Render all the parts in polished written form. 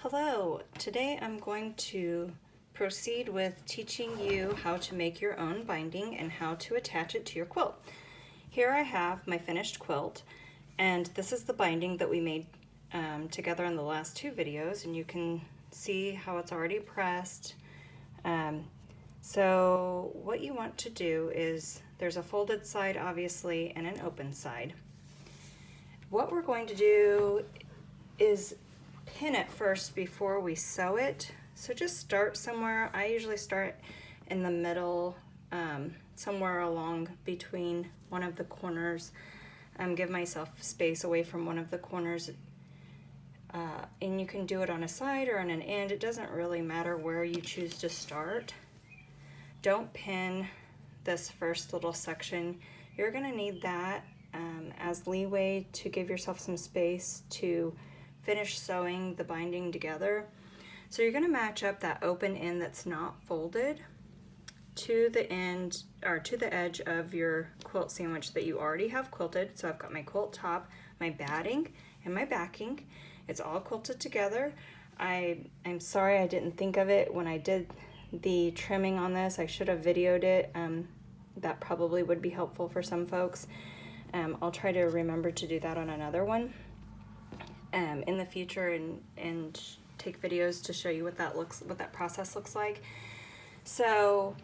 Hello, today I'm going to proceed with teaching you how to make your own binding and how to attach it to your quilt. Here I have my finished quilt, and this is the binding that we made together in the last two videos, and you can see how it's already pressed. So what you want to do is, there's a folded side obviously and an open side. What we're going to do is pin it first before we sew it. So just start somewhere. I usually start in the middle, somewhere along between one of the corners. Give myself space away from one of the corners. And you can do it on a side or on an end. It doesn't really matter where you choose to start. Don't pin this first little section. You're gonna need that as leeway to give yourself some space to finish sewing the binding together. So you're going to match up that open end that's not folded to the end, or to the edge of your quilt sandwich that you already have quilted. So I've got my quilt top, my batting, and my backing. It's all quilted together. I'm sorry I didn't think of it when I did the trimming on this. I should have videoed it. That probably would be helpful for some folks. I'll try to remember to do that on another one in the future, and take videos to show you what that process looks like. So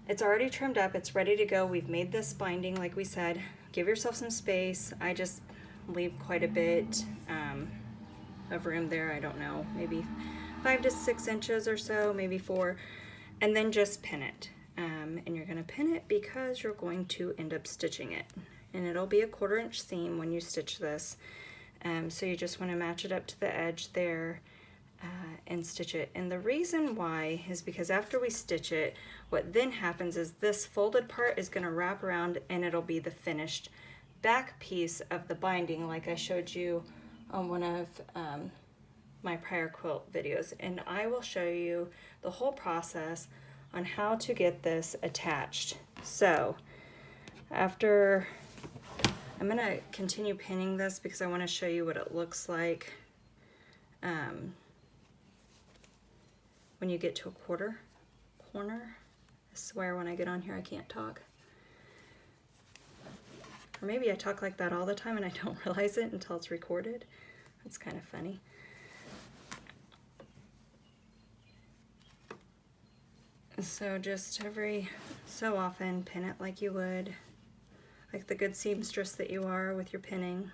it's already trimmed up, it's ready to go. We've made this binding like we said. Give yourself some space. I just leave quite a bit of room there. I don't know, maybe 5 to 6 inches or so, maybe 4, and then just pin it. And you're going to pin it because you're going to end up stitching it, and it'll be a 1/4 inch seam when you stitch this. So you just want to match it up to the edge there and stitch it. And the reason why is because after we stitch it, what then happens is this folded part is going to wrap around, and it'll be the finished back piece of the binding, like I showed you on one of my prior quilt videos. And I will show you the whole process on how to get this attached. So after, I'm going to continue pinning this because I want to show you what it looks like when you get to a 1/4 corner. I swear when I get on here I can't talk. Or maybe I talk like that all the time and I don't realize it until it's recorded. That's kind of funny. So just every so often pin it like you would, like the good seamstress that you are with your pinning.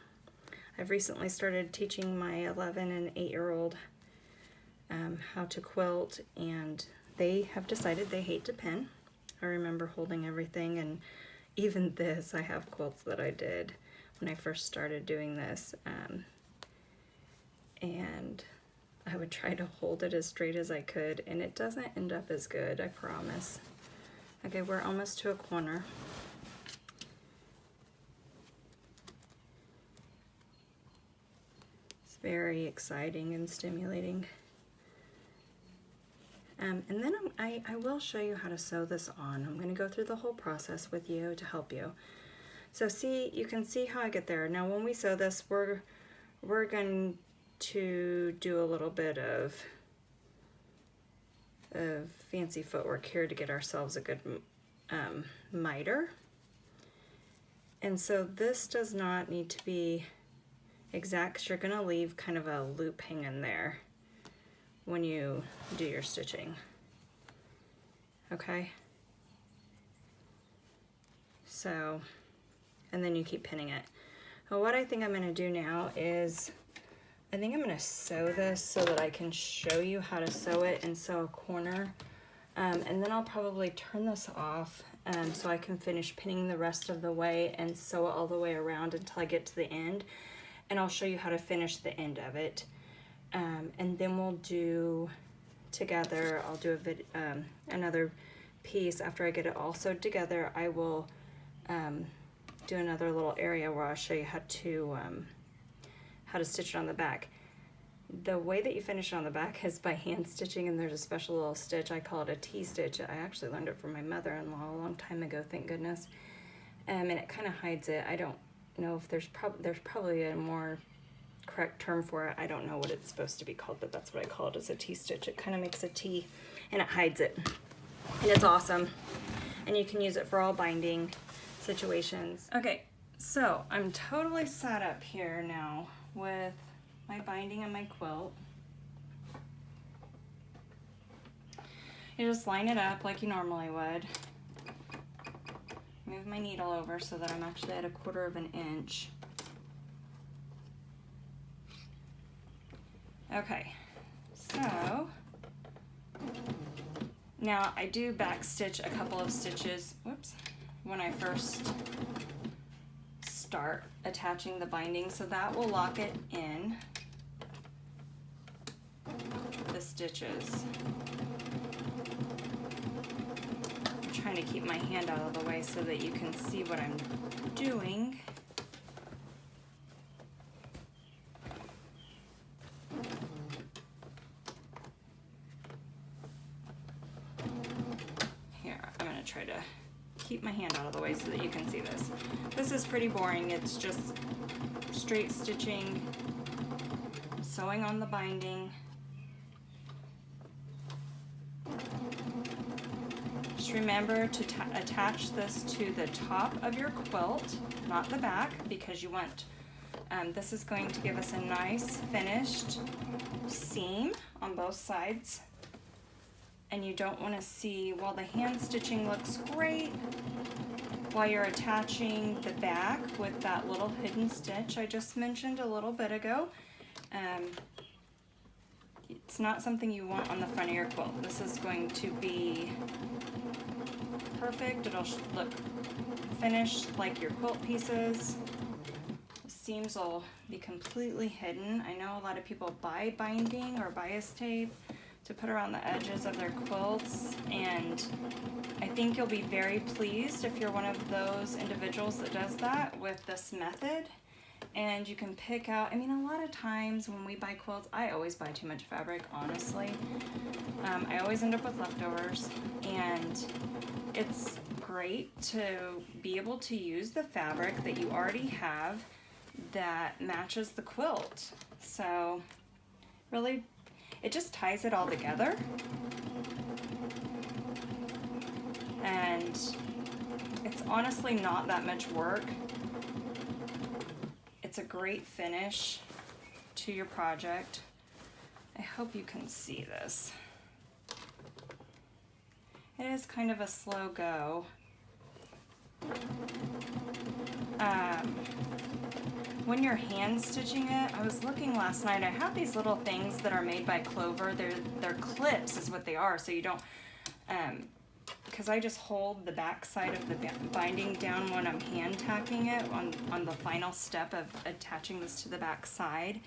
I've recently started teaching my 11 and 8-year-old how to quilt, and they have decided they hate to pin. I remember holding everything, and even this, I have quilts that I did when I first started doing this, and I would try to hold it as straight as I could, and it doesn't end up as good, I promise. Okay, we're almost to a corner. It's very exciting and stimulating. And then I will show you how to sew this on. I'm going to go through the whole process with you to help you. So see, you can see how I get there. Now when we sew this, we're going to do a little bit of fancy footwork here to get ourselves a good miter. And so this does not need to be exact, because you're going to leave kind of a loop hanging there when you do your stitching. Okay? So, and then you keep pinning it. Well, what I think I'm going to do now is, I think I'm going to sew this so that I can show you how to sew it and sew a corner. And then I'll probably turn this off so I can finish pinning the rest of the way and sew it all the way around until I get to the end. And I'll show you how to finish the end of it. And then we'll do together, I'll do another piece after I get it all sewed together. I will do another little area where I'll show you how to stitch it on the back. The way that you finish it on the back is by hand stitching, and there's a special little stitch. I call it a T-stitch. I actually learned it from my mother-in-law a long time ago, thank goodness. And it kind of hides it. I don't know if there's probably a more correct term for it. I don't know what it's supposed to be called, but that's what I call it, as a T-stitch. It kind of makes a T and it hides it. And it's awesome. And you can use it for all binding situations. Okay, so I'm totally set up here now with my binding and my quilt. You just line it up like you normally would. Move my needle over so that I'm actually at 1/4 of an inch. Okay, so now I do back stitch a couple of stitches, whoops, when I first start attaching the binding, so that will lock it in the stitches. I'm trying to keep my hand out of the way so that you can see what I'm doing. Here, I'm going to try to keep my hand out of the way so that you can see this. This is pretty boring. It's just straight stitching, sewing on the binding. Just remember to attach this to the top of your quilt, not the back, because you want, this is going to give us a nice finished seam on both sides. And you don't want to see, while the hand stitching looks great, while you're attaching the back with that little hidden stitch I just mentioned a little bit ago, it's not something you want on the front of your quilt. This is going to be perfect. It'll look finished like your quilt pieces. The seams will be completely hidden. I know a lot of people buy binding or bias tape to put around the edges of their quilts, and I think you'll be very pleased if you're one of those individuals that does that with this method. And you can pick out, I mean, a lot of times when we buy quilts, I always buy too much fabric, honestly. I always end up with leftovers, and it's great to be able to use the fabric that you already have that matches the quilt. So really, it just ties it all together. And it's honestly not that much work. It's a great finish to your project. I hope you can see this. It is kind of a slow go. When you're hand stitching it, I was looking last night, I have these little things that are made by Clover. They're clips is what they are, so you don't, because I just hold the back side of the binding down when I'm hand tacking it on the final step of attaching this to the back side.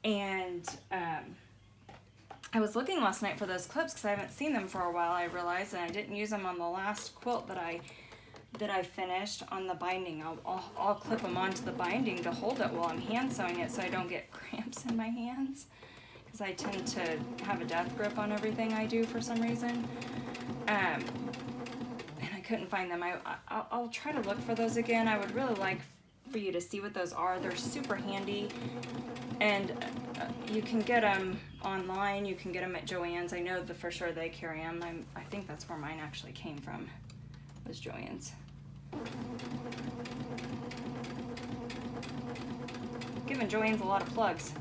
And I was looking last night for those clips because I haven't seen them for a while, I realized, and I didn't use them on the last quilt that I finished on the binding. I'll clip them onto the binding to hold it while I'm hand sewing it so I don't get cramps in my hands, because I tend to have a death grip on everything I do for some reason. And I couldn't find them. I'll try to look for those again. I would really like for you to see what those are. They're super handy, and you can get them online. You can get them at Joann's. I know for sure they carry them. I think that's where mine actually came from, was Joann's. Giving Joann's a lot of plugs.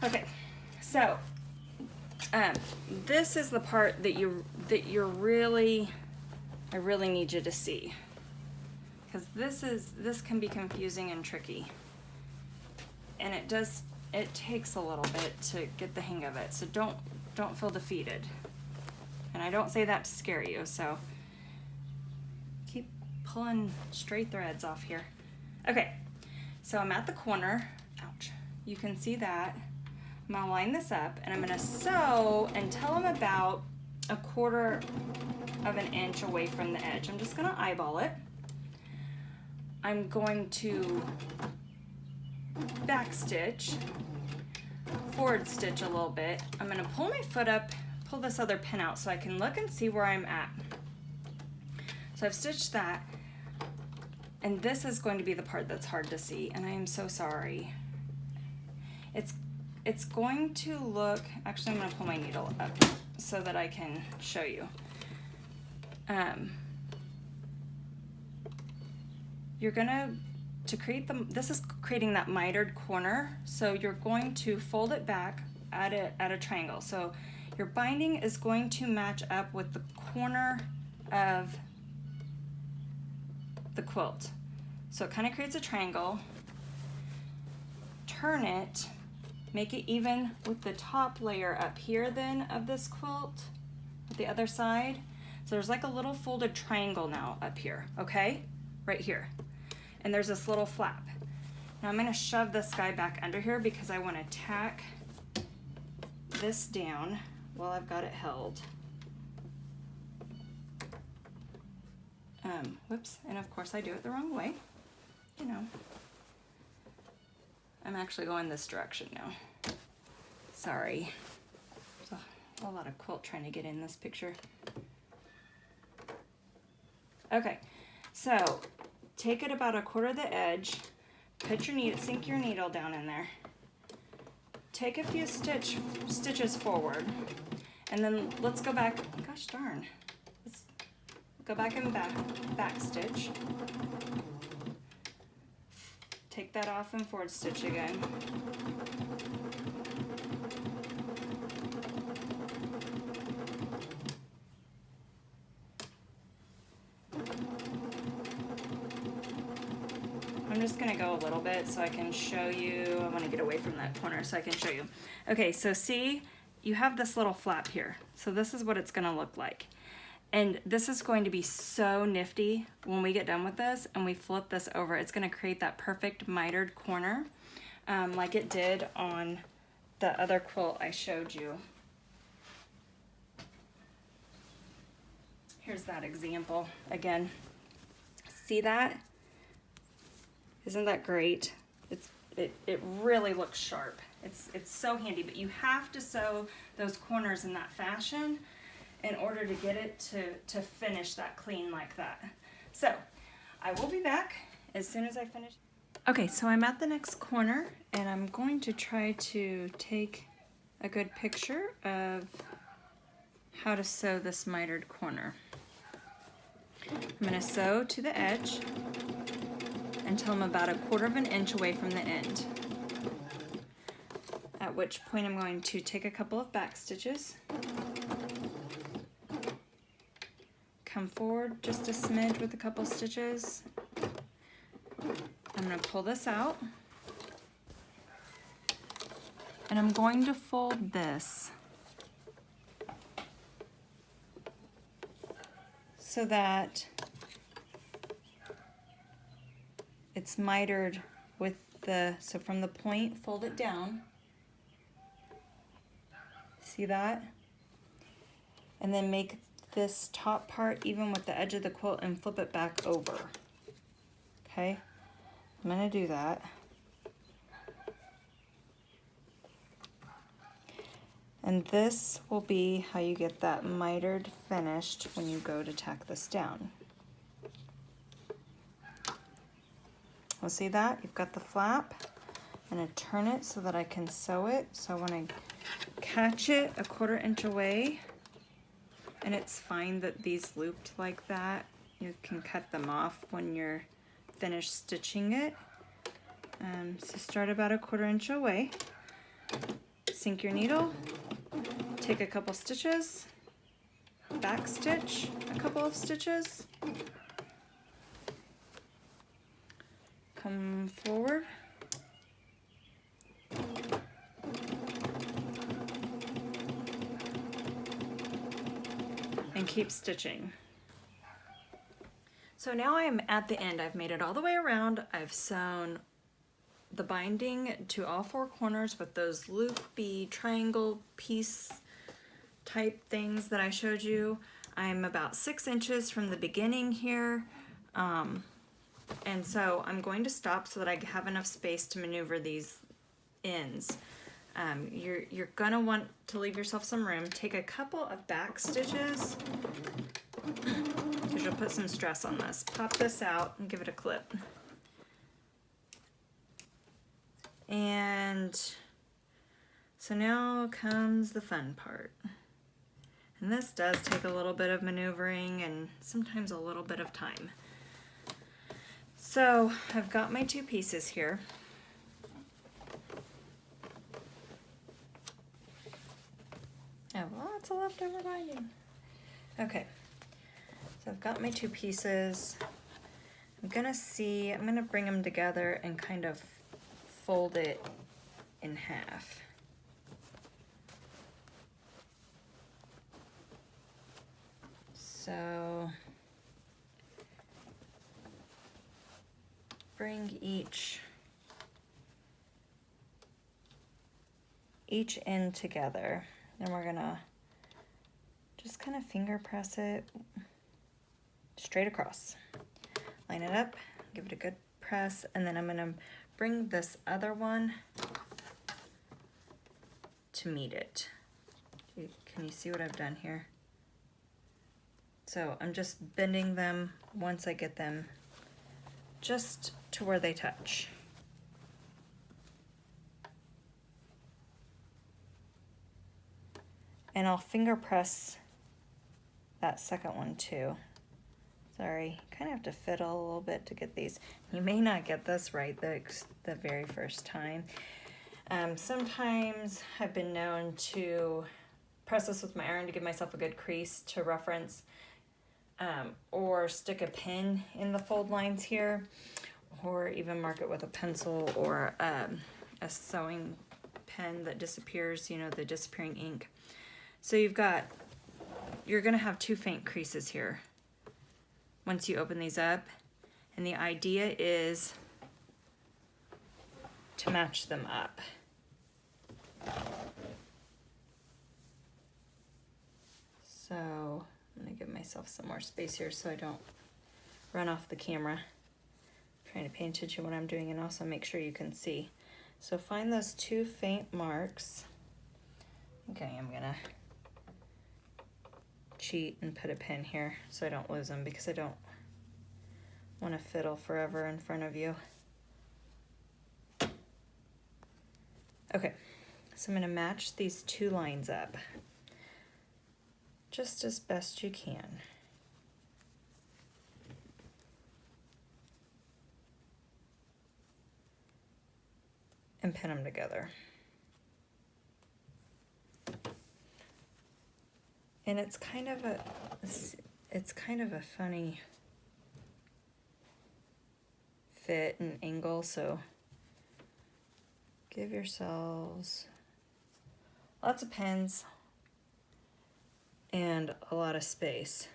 Okay, so this is the part that I really need you to see, because this can be confusing and tricky, and it takes a little bit to get the hang of it. So don't feel defeated, and I don't say that to scare you. So keep pulling straight threads off here. Okay, so I'm at the corner. Ouch! You can see that. I'm gonna line this up, and I'm gonna sew until I'm about 1/4 of an inch away from the edge. I'm just gonna eyeball it. I'm going to back stitch, forward stitch a little bit. I'm gonna pull my foot up, pull this other pin out so I can look and see where I'm at. So I've stitched that, and this is going to be the part that's hard to see, and I am so sorry. it's going to look, actually I'm going to pull my needle up so that I can show you. You're gonna, to create this is creating that mitered corner, so you're going to fold it back at a triangle. So your binding is going to match up with the corner of the quilt. So it kind of creates a triangle. Turn it, make it even with the top layer up here then of this quilt, with the other side. So there's like a little folded triangle now up here, okay? Right here. And there's this little flap. Now I'm gonna shove this guy back under here because I wanna tack this down while I've got it held. Whoops, and of course I do it the wrong way, you know. I'm actually going this direction now. Sorry. There's a lot of quilt trying to get in this picture. Okay, so take it about 1/4 of the edge, put your needle, sink your needle down in there, take a few stitches forward, and then let's go back, gosh darn, let's go back and back stitch. Take that off and forward stitch again. I'm just gonna go a little bit so I can show you. I wanna get away from that corner so I can show you. Okay, so see, you have this little flap here. So this is what it's gonna look like. And this is going to be so nifty when we get done with this and we flip this over. It's gonna create that perfect mitered corner like it did on the other quilt I showed you. Here's that example again. See that? Isn't that great? It really looks sharp. It's so handy, but you have to sew those corners in that fashion in order to get it to finish that clean like that. So I will be back as soon as I finish. Okay, so I'm at the next corner and I'm going to try to take a good picture of how to sew this mitered corner. I'm going to sew to the edge until I'm about 1/4 of an inch away from the end. At which point I'm going to take a couple of back stitches, come forward just a smidge with a couple stitches. I'm going to pull this out and I'm going to fold this so that it's mitered with so from the point, fold it down. See that? And then make this top part even with the edge of the quilt and flip it back over. Okay, I'm gonna do that. And this will be how you get that mitered finished when you go to tack this down. Well, see that? You've got the flap. I'm gonna turn it so that I can sew it. So I wanna catch it 1/4 inch away. And it's fine that these looped like that. You can cut them off when you're finished stitching it. So start about 1/4 inch away. Sink your needle, take a couple stitches, back stitch a couple of stitches, come forward, and keep stitching. So now I am at the end. I've made it all the way around. I've sewn the binding to all 4 corners with those loopy triangle piece type things that I showed you. I'm about 6 inches from the beginning here. And so I'm going to stop so that I have enough space to maneuver these ends. You're gonna want to leave yourself some room. Take a couple of back stitches because you'll put some stress on this. Pop this out and give it a clip. And So now comes the fun part. And this does take a little bit of maneuvering and sometimes a little bit of time. So I've got my two pieces here. Oh, lots of leftover binding. Okay, so I've got my two pieces. I'm gonna bring them together and kind of fold it in half. So bring each end together, and we're gonna just kind of finger press it straight across. Line it up, give it a good press, and then I'm gonna bring this other one to meet it. Can you see what I've done here? So I'm just bending them once I get them just to where they touch. And I'll finger press that second one too. Sorry, kind of have to fiddle a little bit to get these. You may not get this right the very first time. Sometimes I've been known to press this with my iron to give myself a good crease to reference, or stick a pin in the fold lines here, or even mark it with a pencil or a sewing pen that disappears, you know, the disappearing ink. So you're gonna have two faint creases here once you open these up, and the idea is to match them up. So I'm gonna give myself some more space here so I don't run off the camera. I'm trying to pay attention to what I'm doing and also make sure you can see. So find those two faint marks. Okay, I'm gonna cheat and put a pin here so I don't lose them, because I don't want to fiddle forever in front of you. Okay, so I'm going to match these two lines up just as best you can. And pin them together. And it's kind of a funny fit and angle, so give yourselves lots of pins and a lot of space.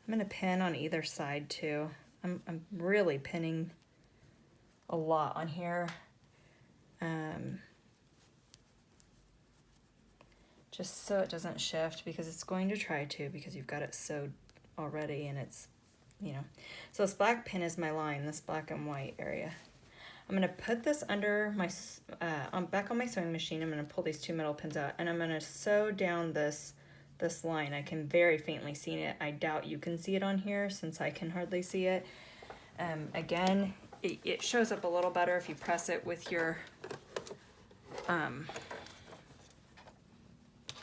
I'm gonna pin on either side too. I'm really pinning a lot on here. Just so it doesn't shift, because it's going to try to, because you've got it sewed already and it's, you know. So this black pin is my line, this black and white area. I'm gonna put this under my, back on my sewing machine. I'm gonna pull these two middle pins out and I'm gonna sew down this line. I can very faintly see it. I doubt you can see it on here since I can hardly see it. Again, it shows up a little better if you press it with your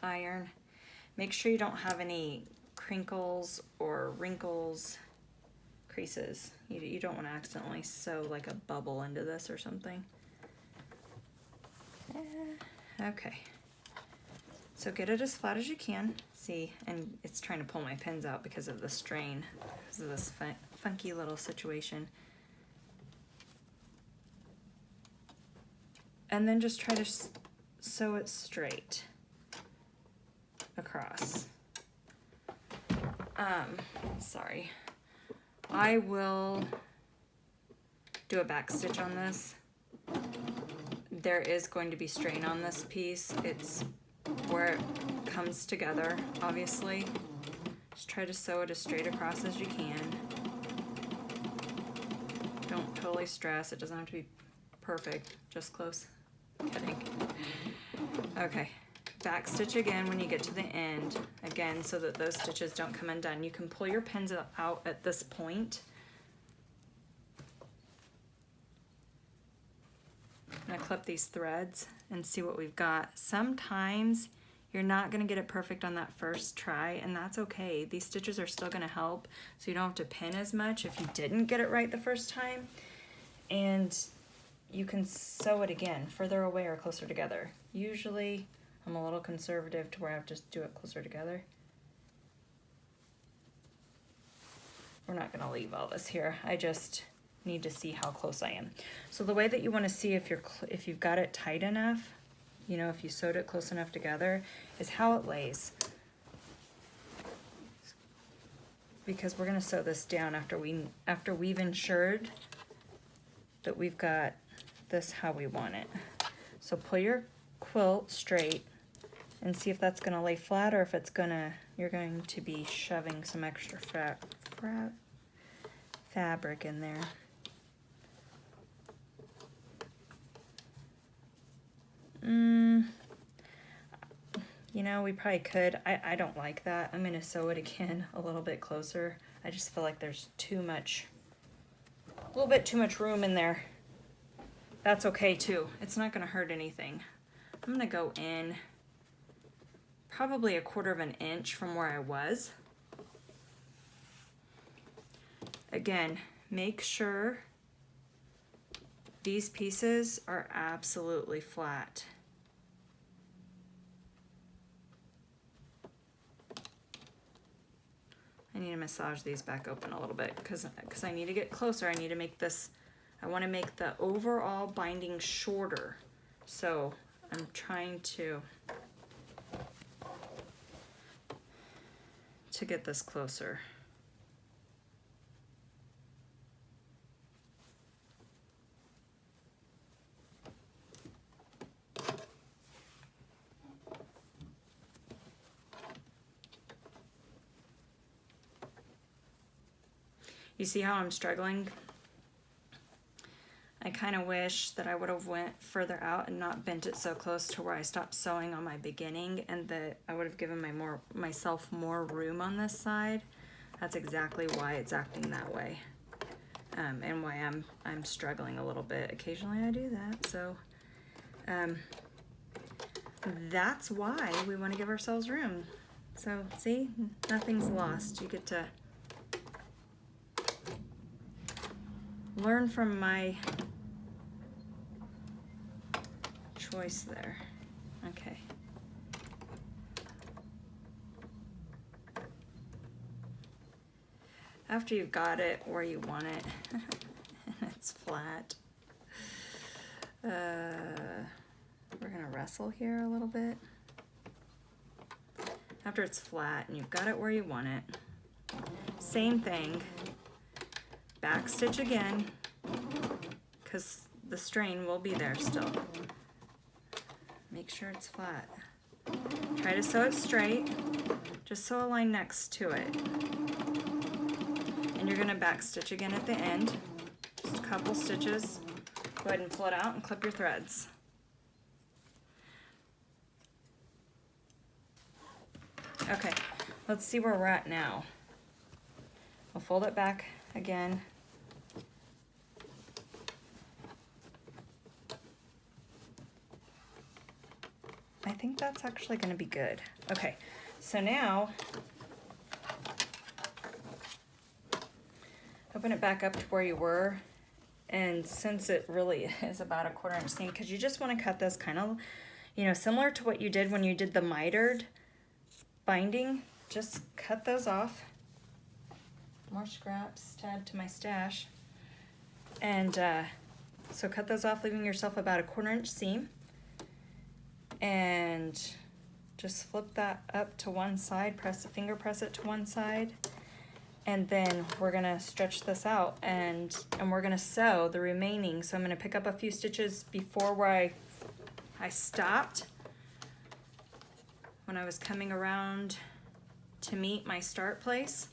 iron. Make sure you don't have any crinkles or wrinkles, creases. You don't want to accidentally sew like a bubble into this or something. Okay, so get it as flat as you can. See, and it's trying to pull my pins out because of the strain, because of this funky little situation. And then just try to sew it straight across. Sorry. I will do a back stitch on this. There is going to be strain on this piece. It's where it comes together, obviously. Just try to sew it as straight across as you can. Don't totally stress. It doesn't have to be perfect, just close. Kidding. Okay. Back stitch again when you get to the end, again, so that those stitches don't come undone. You can pull your pins out at this point I'm gonna clip these threads and see what we've got. Sometimes you're not gonna get it perfect on that first try, and that's okay. These stitches are still gonna help, so you don't have to pin as much if you didn't get it right the first time. And you can sew it again, further away or closer together. Usually, I'm a little conservative to where I have to do it closer together. We're not gonna leave all this here. I just need to see how close I am. So the way that you wanna see if you've got it tight enough, you know, if you sewed it close enough together, is how it lays. Because we're gonna sew this down after we've ensured that we've got this how we want it. So pull your quilt straight and see if that's gonna lay flat or if you're going to be shoving some extra fabric in there. You know, we probably could. I don't like that. I'm gonna sew it again a little bit closer. I just feel like there's a little bit too much room in there. That's okay too. It's not gonna hurt anything. I'm gonna go in probably 1/4 of an inch from where I was. Again, make sure these pieces are absolutely flat. I need to massage these back open a little bit because I need to get closer. I need to make this, I want to make the overall binding shorter. So I'm trying to get this closer. You see how I'm struggling? I kind of wish that I would have went further out and not bent it so close to where I stopped sewing on my beginning, and that I would have given myself more room on this side. That's exactly why it's acting that way, and why I'm struggling a little bit. Occasionally I do that, so that's why we want to give ourselves room. So see, nothing's lost. You get to learn from my choice there. Okay. After you've got it where you want it, and it's flat, we're gonna wrestle here a little bit. After it's flat and you've got it where you want it, same thing. Back stitch again, because the strain will be there still. Make sure it's flat. Try to sew it straight. Just sew a line next to it. And you're gonna back stitch again at the end. Just a couple stitches. Go ahead and pull it out and clip your threads. Okay, let's see where we're at now. I'll fold it back again. I think that's actually going to be good. Okay, so now open it back up to where you were, and since it really is about a 1/4 inch seam, because you just want to cut this kind of, you know, similar to what you did when you did the mitered binding. Just cut those off. More scraps to add to my stash. And so cut those off, leaving yourself about a 1/4 inch seam. And just flip that up to one side, finger press it to one side. And then we're gonna stretch this out and we're gonna sew the remaining. So I'm gonna pick up a few stitches before where I stopped when I was coming around to meet my start place.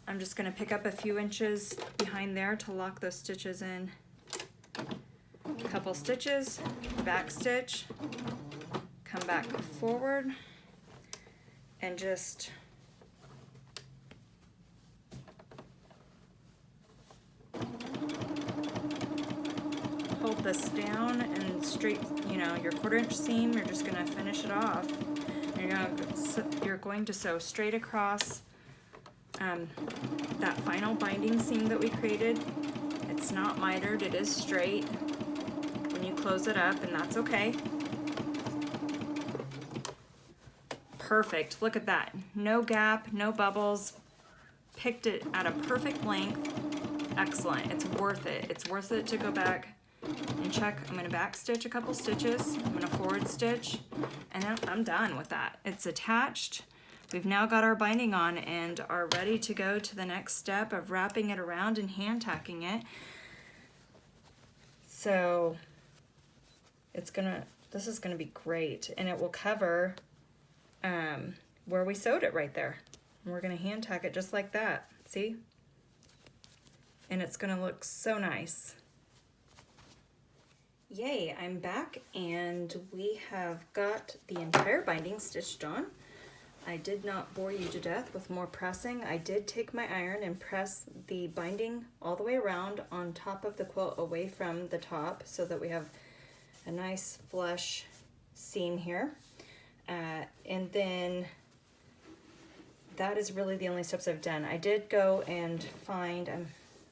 I'm just gonna pick up a few inches behind there to lock those stitches in. A couple stitches, back stitch, come back forward, and just hold this down and straight, you know, your 1/4 inch seam, you're just gonna finish it off. You're going to sew straight across that final binding seam that we created. It's not mitered, it is straight when you close it up, and that's okay. Perfect, look at that. No gap, no bubbles. Picked it at a perfect length. Excellent, it's worth it. It's worth it to go back and check. I'm gonna back stitch a couple stitches. I'm gonna forward stitch, and then I'm done with that. It's attached. We've now got our binding on and are ready to go to the next step of wrapping it around and hand tacking it. So this is gonna be great, and it will cover where we sewed it right there. And we're gonna hand tack it just like that, see? And it's gonna look so nice. Yay, I'm back and we have got the entire binding stitched on. I did not bore you to death with more pressing. I did take my iron and press the binding all the way around on top of the quilt away from the top so that we have a nice flush seam here. And then that is really the only steps I've done. I did go and find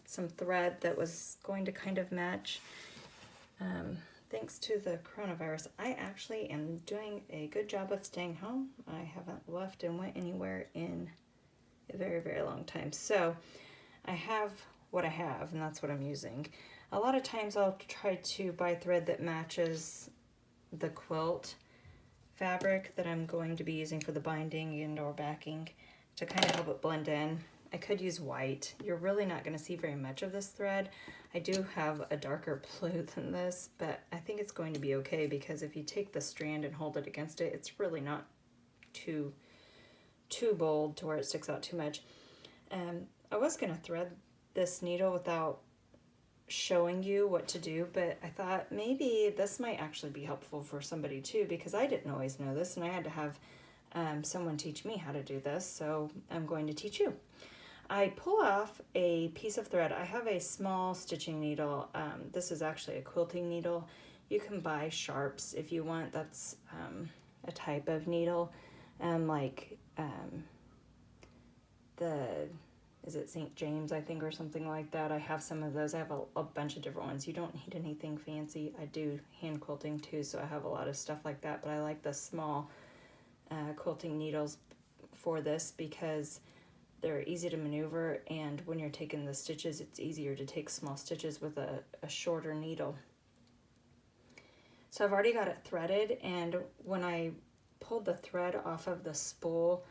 some thread that was going to kind of match. Thanks to the coronavirus, I actually am doing a good job of staying home. I haven't left and went anywhere in a very, very long time. So I have what I have, and that's what I'm using. A lot of times I'll try to buy thread that matches the quilt fabric that I'm going to be using for the binding and or backing to kind of help it blend in. I could use white. You're really not going to see very much of this thread. I do have a darker blue than this, but I think it's going to be okay because if you take the strand and hold it against it, it's really not too bold to where it sticks out too much. I was going to thread this needle without showing you what to do, but I thought maybe this might actually be helpful for somebody too, because I didn't always know this and I had to have someone teach me how to do this, so I'm going to teach you. I pull off a piece of thread. I have a small stitching needle. This is actually a quilting needle. You can buy sharps if you want. That's a type of needle, is it St. James, I think, or something like that. I have some of those. I have a bunch of different ones. You don't need anything fancy. I do hand quilting too, so I have a lot of stuff like that, but I like the small quilting needles for this because they're easy to maneuver, and when you're taking the stitches, it's easier to take small stitches with a shorter needle. So I've already got it threaded, and when I pulled the thread off of the spool,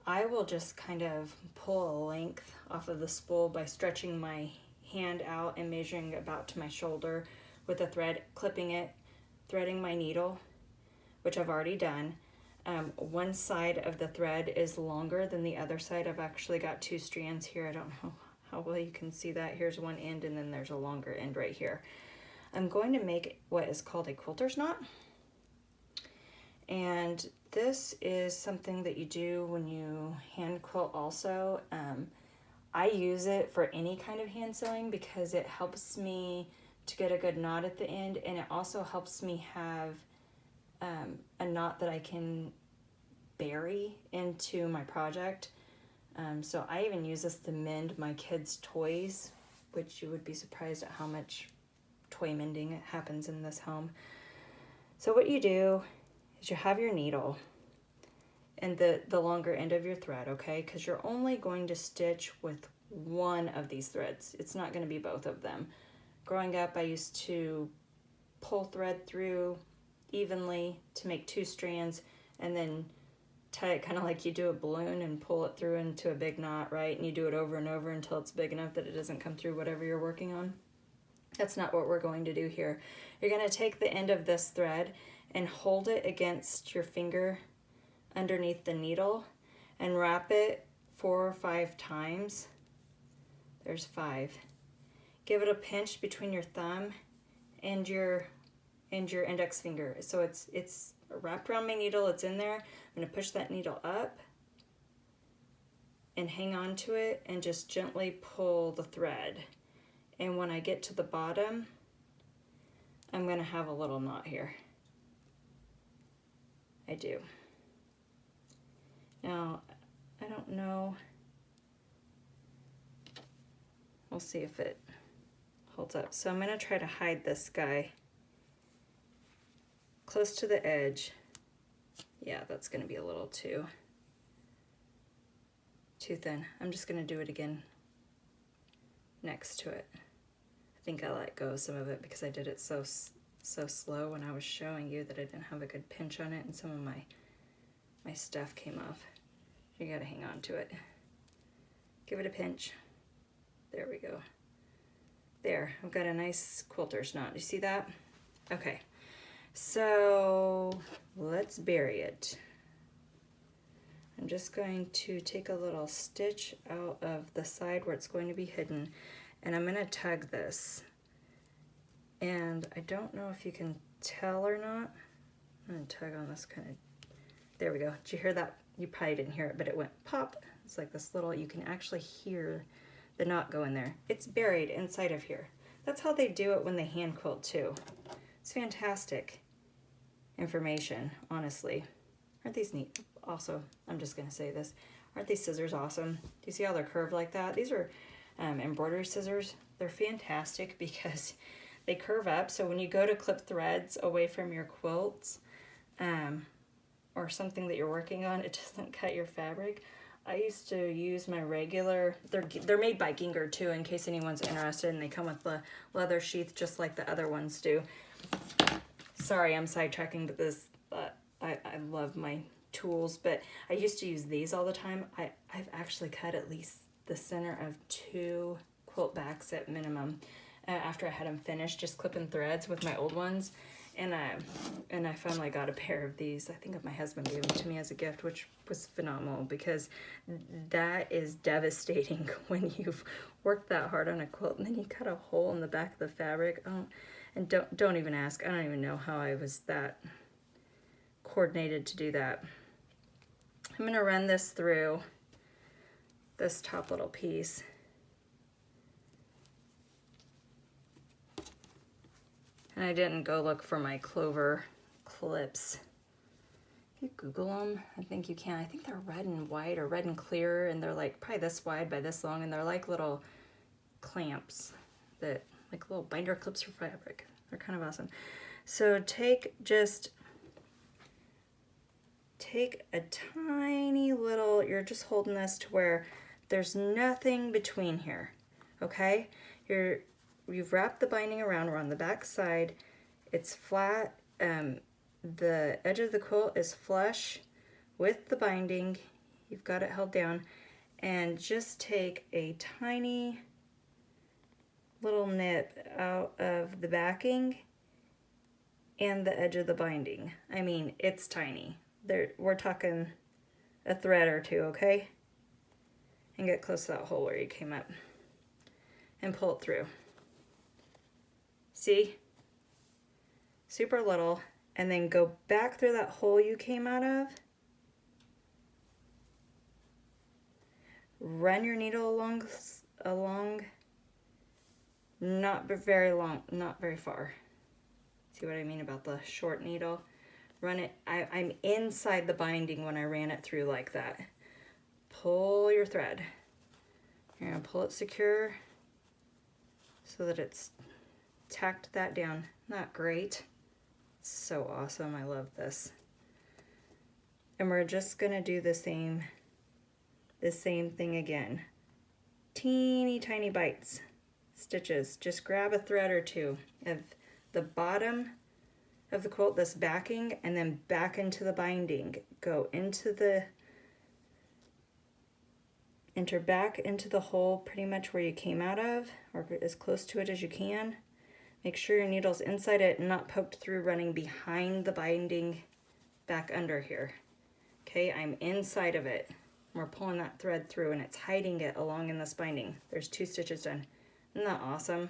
I will just kind of pull a length off of the spool by stretching my hand out and measuring about to my shoulder with the thread, clipping it, threading my needle, which I've already done. One side of the thread is longer than the other side. I've actually got two strands here. I don't know how well you can see that. Here's one end and then there's a longer end right here. I'm going to make what is called a quilter's knot. And this is something that you do when you hand quilt also. I use it for any kind of hand sewing because it helps me to get a good knot at the end, and it also helps me have a knot that I can bury into my project. So I even use this to mend my kids' toys, which you would be surprised at how much toy mending happens in this home. So what you do is you have your needle and the longer end of your thread, okay? Because you're only going to stitch with one of these threads. It's not going to be both of them. Growing up, I used to pull thread through evenly to make two strands and then tie it kind of like you do a balloon and pull it through into a big knot, right? And you do it over and over until it's big enough that it doesn't come through whatever you're working on. That's not what we're going to do here. You're going to take the end of this thread and hold it against your finger underneath the needle and wrap it 4 or 5 times. There's 5. Give it a pinch between your thumb and your index finger. So it's wrapped around my needle, it's in there. I'm going to push that needle up and hang on to it and just gently pull the thread. And when I get to the bottom, I'm gonna have a little knot here. I do. Now, I don't know. We'll see if it holds up. So I'm gonna try to hide this guy close to the edge. Yeah, that's gonna be a little too thin. I'm just gonna do it again next to it. I think I let go of some of it because I did it so slow when I was showing you that I didn't have a good pinch on it, and some of my stuff came off. You gotta hang on to it. Give it a pinch. There we go. There, I've got a nice quilter's knot. You see that? Okay, so let's bury it. I'm just going to take a little stitch out of the side where it's going to be hidden, and I'm gonna tug this. And I don't know if you can tell or not. I'm gonna tug on this kind of, there we go. Did you hear that? You probably didn't hear it, but it went pop. It's like this little, you can actually hear the knot go in there. It's buried inside of here. That's how they do it when they hand quilt too. It's fantastic information, honestly. Aren't these neat? Also, I'm just gonna say this. Aren't these scissors awesome? Do you see how they're curved like that? These are embroidery scissors. They're fantastic because they curve up. So when you go to clip threads away from your quilts or something that you're working on, it doesn't cut your fabric. I used to use my regular, they're made by Ginger too, in case anyone's interested, and they come with the leather sheath just like the other ones do. Sorry, I'm sidetracking, but this, I love my tools, but I used to use these all the time. I've actually cut at least the center of 2 quilt backs at minimum after I had them finished, just clipping threads with my old ones. And I finally got a pair of these. I think my husband gave them to me as a gift, which was phenomenal because that is devastating when you've worked that hard on a quilt and then you cut a hole in the back of the fabric. Oh, and don't even ask. I don't even know how I was that coordinated to do that. I'm gonna run this through this top little piece. And I didn't go look for my clover clips. If you Google them, I think you can. I think they're red and white or red and clear, and they're like probably this wide by this long, and they're like little clamps that, like little binder clips for fabric. They're kind of awesome. So take a tiny little, you're just holding this to where there's nothing between here, okay? You've wrapped the binding around, we're on the back side, it's flat, the edge of the quilt is flush with the binding, you've got it held down, and just take a tiny little nip out of the backing and the edge of the binding. I mean, it's tiny. We're talking a thread or two, okay? And get close to that hole where you came up and pull it through. See? Super little, and then go back through that hole you came out of. Run your needle along, not very long, not very far. See what I mean about the short needle? Run it, I'm inside the binding when I ran it through like that. Pull your thread. You're gonna pull it secure so that it's tacked that down. Not great. It's so awesome. I love this. And we're just gonna do the same thing again. Teeny tiny bites, stitches. Just grab a thread or two of the bottom of the quilt, this backing, and then back into the binding. Go enter back into the hole pretty much where you came out of, or as close to it as you can. Make sure your needle's inside it and not poked through, running behind the binding back under here. Okay, I'm inside of it. We're pulling that thread through and it's hiding it along in this binding. There's 2 stitches done. Isn't that awesome?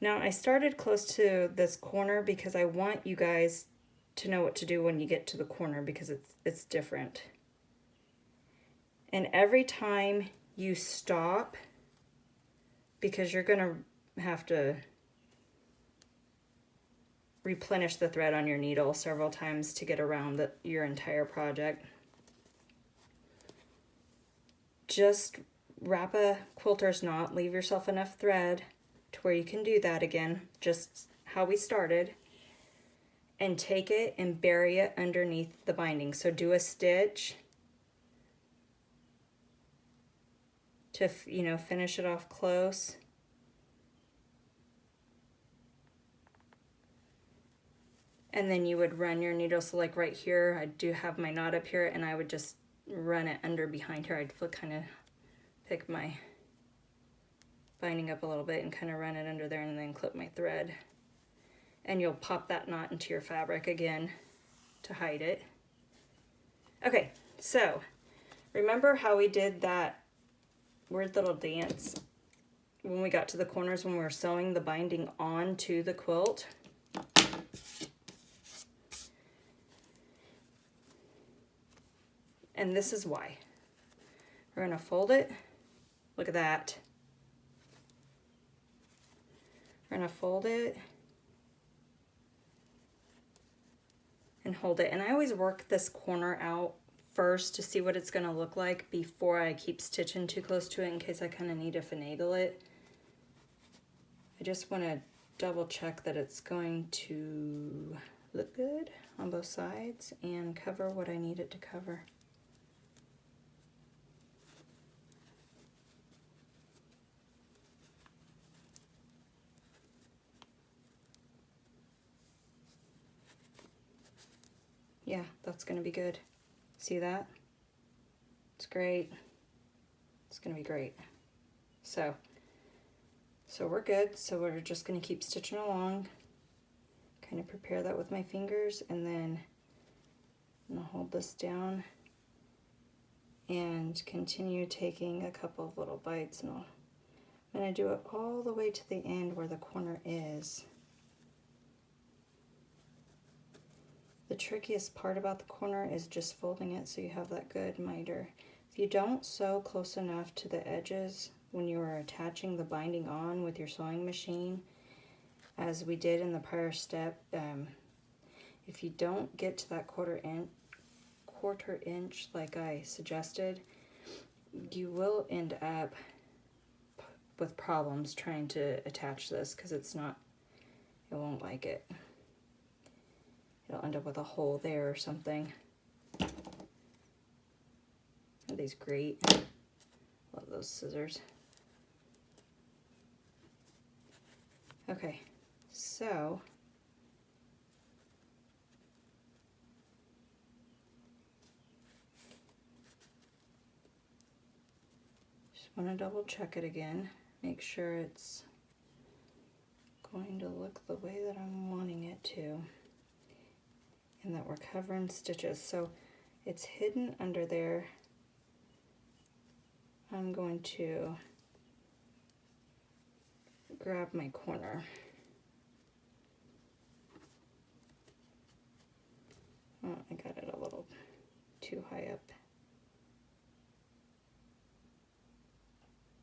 Now I started close to this corner because I want you guys to know what to do when you get to the corner because it's different. And every time you stop because you're gonna have to replenish the thread on your needle several times to get around your entire project. Just wrap a quilter's knot, leave yourself enough thread to where you can do that again, just how we started, and take it and bury it underneath the binding. So do a stitch to, you know, finish it off close. And then you would run your needle, so like right here, I do have my knot up here, and I would just run it under behind here. I'd kind of pick my binding up a little bit and kind of run it under there and then clip my thread. And you'll pop that knot into your fabric again to hide it. Okay, so remember how we did that weird little dance when we got to the corners when we were sewing the binding onto the quilt? And this is why. We're gonna fold it. Look at that. We're gonna fold it and hold it. And I always work this corner out first to see what it's gonna look like before I keep stitching too close to it in case I kind of need to finagle it. I just wanna double check that it's going to look good on both sides and cover what I need it to cover. Yeah, that's gonna be good. See that? It's great. It's gonna be great. So we're good. So we're just gonna keep stitching along. Kind of prepare that with my fingers, and then I'm gonna hold this down and continue taking a couple of little bites, and I'm gonna do it all the way to the end where the corner is. The trickiest part about the corner is just folding it so you have that good miter. If you don't sew close enough to the edges when you are attaching the binding on with your sewing machine, as we did in the prior step, if you don't get to that quarter inch like I suggested, you will end up with problems trying to attach this because it won't like it. It'll end up with a hole there or something. Are these great? Love those scissors. Okay, so just want to double check it again. Make sure it's going to look the way that I'm wanting it to. And that we're covering stitches. So it's hidden under there. I'm going to grab my corner. Oh, I got it a little too high up.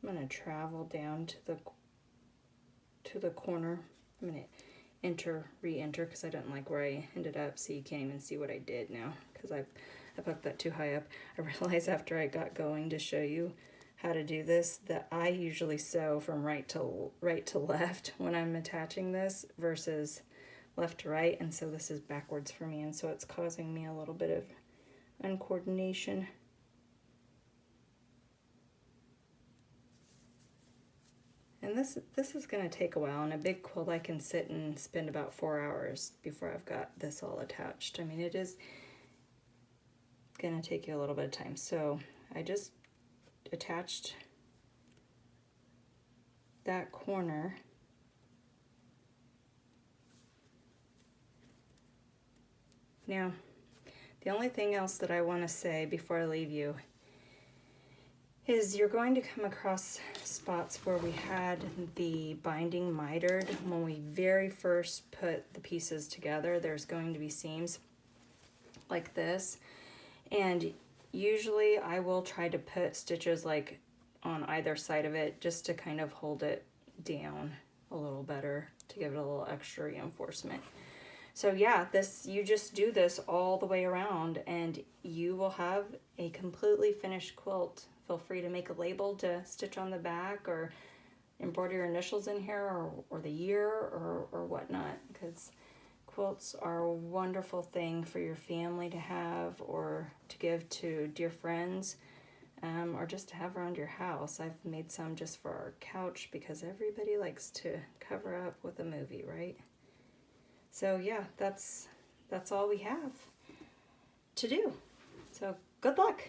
I'm going to travel down to the corner. I'm going to re-enter because I didn't like where I ended up, so you can't even see what I did now because I poked that too high up. I realized after I got going to show you how to do this that I usually sew from right to left when I'm attaching this versus left to right, and so this is backwards for me, and so it's causing me a little bit of uncoordination. And this is going to take a while. On a big quilt, I can sit and spend about 4 hours before I've got this all attached. I mean, it is going to take you a little bit of time. So I just attached that corner. Now, the only thing else that I want to say before I leave you is you're going to come across spots where we had the binding mitered. When we very first put the pieces together, there's going to be seams like this. And usually I will try to put stitches like on either side of it just to kind of hold it down a little better, to give it a little extra reinforcement. So yeah, you just do this all the way around and you will have a completely finished quilt. Feel free to make a label to stitch on the back or embroider your initials in here, or the year or whatnot, because quilts are a wonderful thing for your family to have or to give to dear friends, or just to have around your house. I've made some just for our couch because everybody likes to cover up with a movie, right? So yeah, that's all we have to do. So good luck.